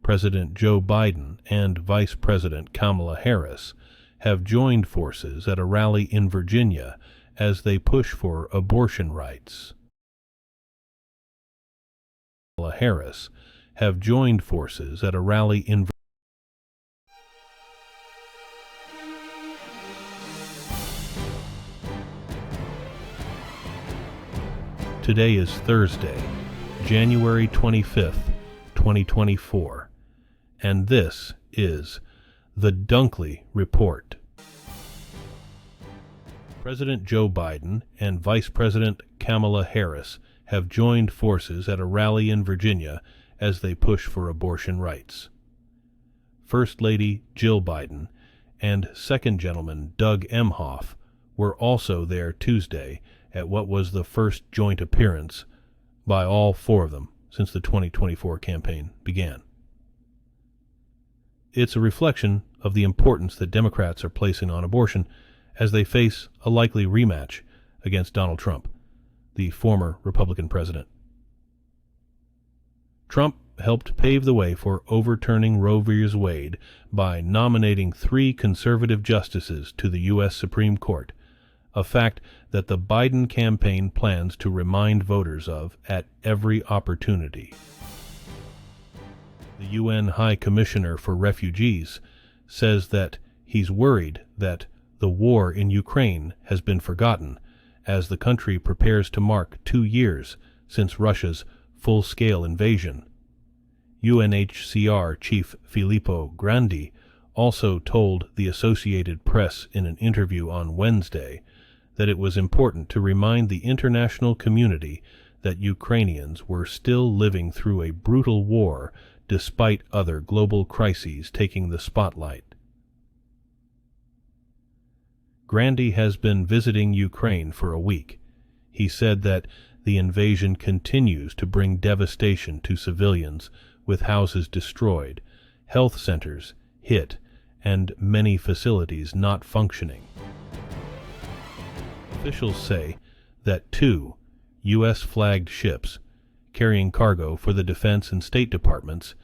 President Joe Biden and Vice President Kamala Harris have joined forces at a rally in Virginia as they push for abortion rights. Kamala Harris have joined forces at a rally in Today is Thursday, January 25th, 2024, and this is the Dunkley Report. President Joe Biden and Vice President Kamala Harris have joined forces at a rally in Virginia as they push for abortion rights. First Lady Jill Biden and Second Gentleman Doug Emhoff were also there Tuesday at what was the first joint appearance by all four of them since the 2024 campaign began. It's a reflection of the importance that Democrats are placing on abortion as they face a likely rematch against Donald Trump, the former Republican president. Trump helped pave the way for overturning Roe v. Wade by nominating 3 conservative justices to the U.S. Supreme Court, a fact that the Biden campaign plans to remind voters of at every opportunity. The UN High Commissioner for Refugees says that he's worried that the war in Ukraine has been forgotten as the country prepares to mark 2 years since Russia's full-scale invasion. UNHCR Chief Filippo Grandi also told the Associated Press in an interview on Wednesday that it was important to remind the international community that Ukrainians were still living through a brutal war despite other global crises taking the spotlight. Grandi has been visiting Ukraine for a week. He said that the invasion continues to bring devastation to civilians, with houses destroyed, health centers hit, and many facilities not functioning. Officials say that 2 U.S.-flagged ships carrying cargo for the Defense and State Departments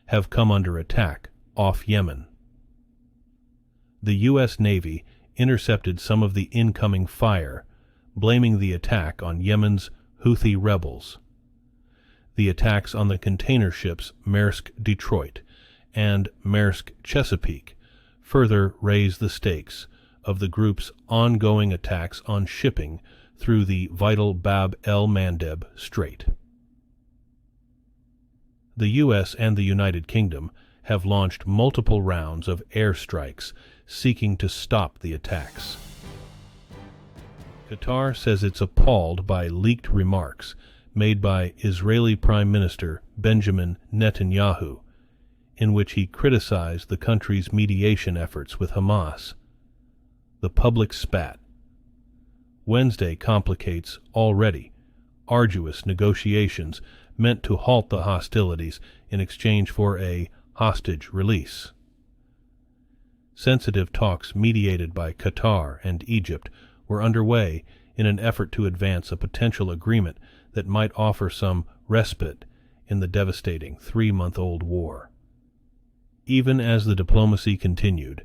have come under attack off Yemen. The U.S. Navy intercepted some of the incoming fire, blaming the attack on Yemen's Houthi rebels. The attacks on the container ships Maersk Detroit and Maersk Chesapeake further raise the stakes of the group's ongoing attacks on shipping through the vital Bab el-Mandeb Strait. The U.S. and the United Kingdom have launched multiple rounds of airstrikes seeking to stop the attacks. Qatar says it's appalled by leaked remarks made by Israeli Prime Minister Benjamin Netanyahu, in which he criticized the country's mediation efforts with Hamas. The public spat. Wednesday complicates already arduous negotiations meant to halt the hostilities in exchange for a hostage release. Sensitive talks mediated by Qatar and Egypt were underway in an effort to advance a potential agreement that might offer some respite in the devastating 3-month-old war. Even as the diplomacy continued,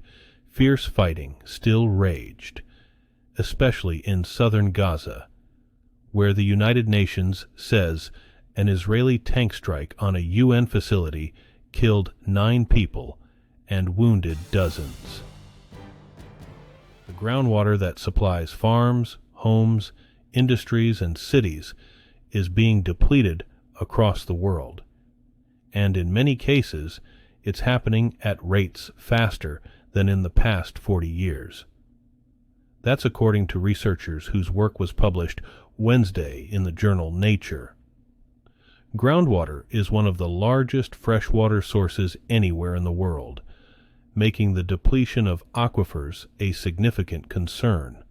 fierce fighting still raged, especially in southern Gaza, where the United Nations says an Israeli tank strike on a UN facility killed 9 people and wounded dozens. The groundwater that supplies farms, homes, industries, and cities is being depleted across the world, and in many cases it's happening at rates faster than in the past 40 years. That's according to researchers whose work was published Wednesday in the journal Nature. Groundwater is one of the largest freshwater sources anywhere in the world, making the depletion of aquifers a significant concern.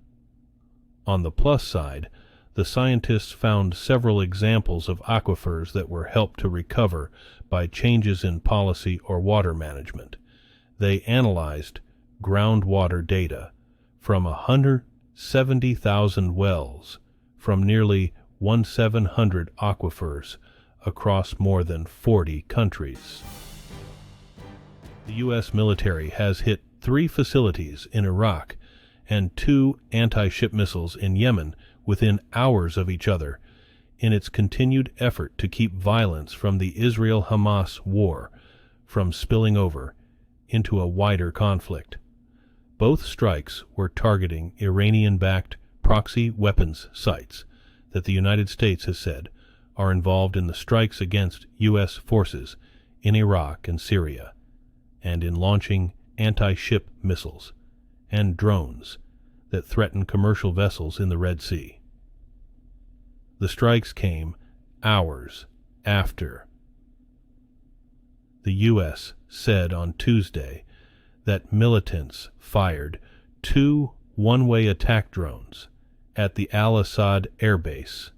On the plus side, the scientists found several examples of aquifers that were helped to recover by changes in policy or water management. They analyzed groundwater data from 170,000 wells from nearly 1,700 aquifers across more than 40 countries. The U.S. military has hit 3 facilities in Iraq and 2 anti-ship missiles in Yemen within hours of each other in its continued effort to keep violence from the Israel-Hamas war from spilling over into a wider conflict. Both strikes were targeting Iranian-backed proxy weapons sites that the United States has said are involved in the strikes against U.S. forces in Iraq and Syria, and in launching anti-ship missiles and drones that threaten commercial vessels in the Red Sea. The strikes came hours after the U.S. said on Tuesday that militants fired 2 one-way attack drones at the Al-Assad air base,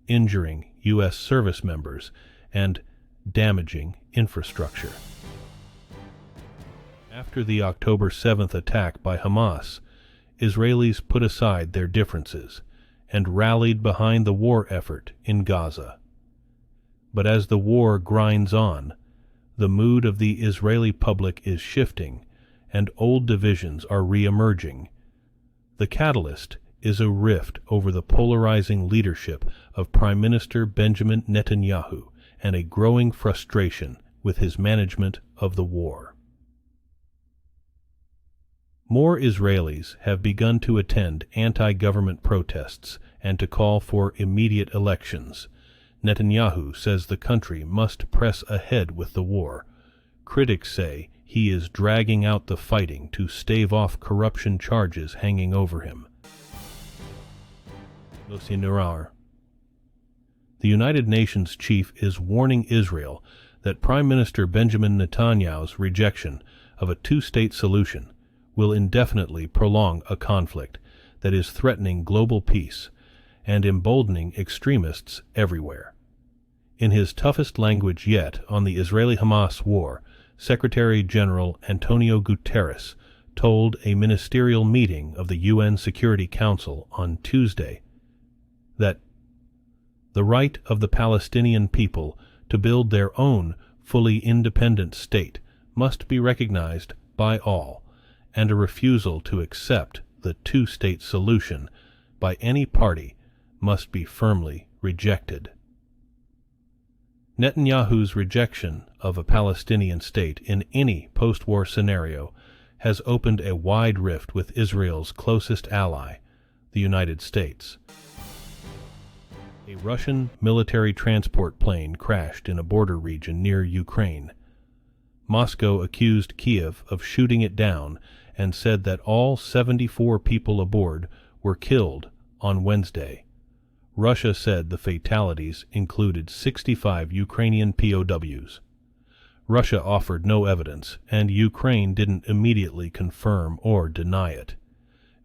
injuring U.S. service members and damaging infrastructure. After the October 7th attack by Hamas, Israelis put aside their differences and rallied behind the war effort in Gaza. But as the war grinds on, the mood of the Israeli public is shifting, and old divisions are re-emerging. The catalyst is a rift over the polarizing leadership of Prime Minister Benjamin Netanyahu and a growing frustration with his management of the war. More Israelis have begun to attend anti-government protests and to call for immediate elections. Netanyahu says the country must press ahead with the war. Critics say he is dragging out the fighting to stave off corruption charges hanging over him. The United Nations chief is warning Israel that Prime Minister Benjamin Netanyahu's rejection of a 2-state solution will indefinitely prolong a conflict that is threatening global peace and emboldening extremists everywhere. In his toughest language yet on the Israeli-Hamas war, Secretary General Antonio Guterres told a ministerial meeting of the UN Security Council on Tuesday that the right of the Palestinian people to build their own fully independent state must be recognized by all, and a refusal to accept the 2-state solution by any party must be firmly rejected. Netanyahu's rejection of a Palestinian state in any post-war scenario has opened a wide rift with Israel's closest ally, the United States. A Russian military transport plane crashed in a border region near Ukraine. Moscow accused Kiev of shooting it down and said that all 74 people aboard were killed on Wednesday. Russia said the fatalities included 65 Ukrainian POWs. Russia offered no evidence, and Ukraine didn't immediately confirm or deny it.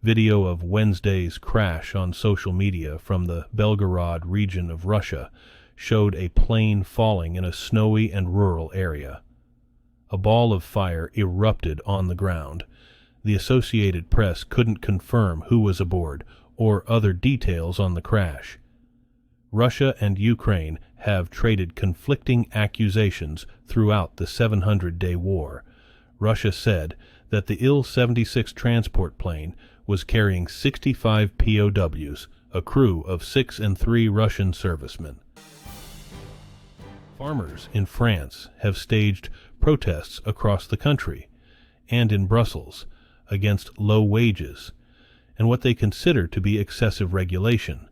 Video of Wednesday's crash on social media from the Belgorod region of Russia showed a plane falling in a snowy and rural area. A ball of fire erupted on the ground. The Associated Press couldn't confirm who was aboard or other details on the crash. Russia and Ukraine have traded conflicting accusations throughout the 700-day war. Russia said that the Il-76 transport plane was carrying 65 POWs, a crew of 6 and 3 Russian servicemen. Farmers in France have staged protests across the country and in Brussels against low wages and what they consider to be excessive regulation,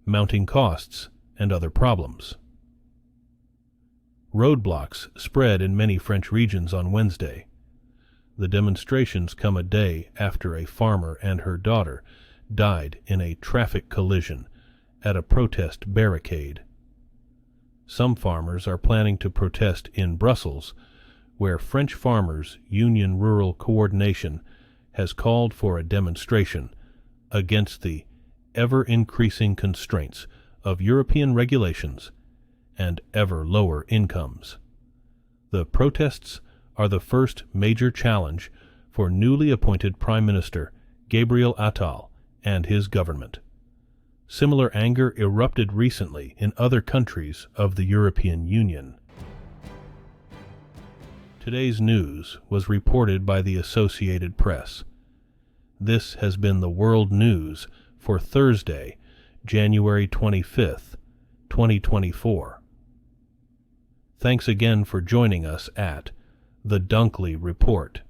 mounting costs, and other problems. Roadblocks spread in many French regions on Wednesday. The demonstrations come a day after a farmer and her daughter died in a traffic collision at a protest barricade. Some farmers are planning to protest in Brussels, where French Farmers Union Rural Coordination has called for a demonstration against the ever-increasing constraints of European regulations and ever lower incomes. The protests are the first major challenge for newly appointed Prime Minister Gabriel Attal and his government. Similar anger erupted recently in other countries of the European Union. Today's news was reported by the Associated Press. This has been the World News for Thursday, January 25th, 2024. Thanks again for joining us at The Dunkley Report.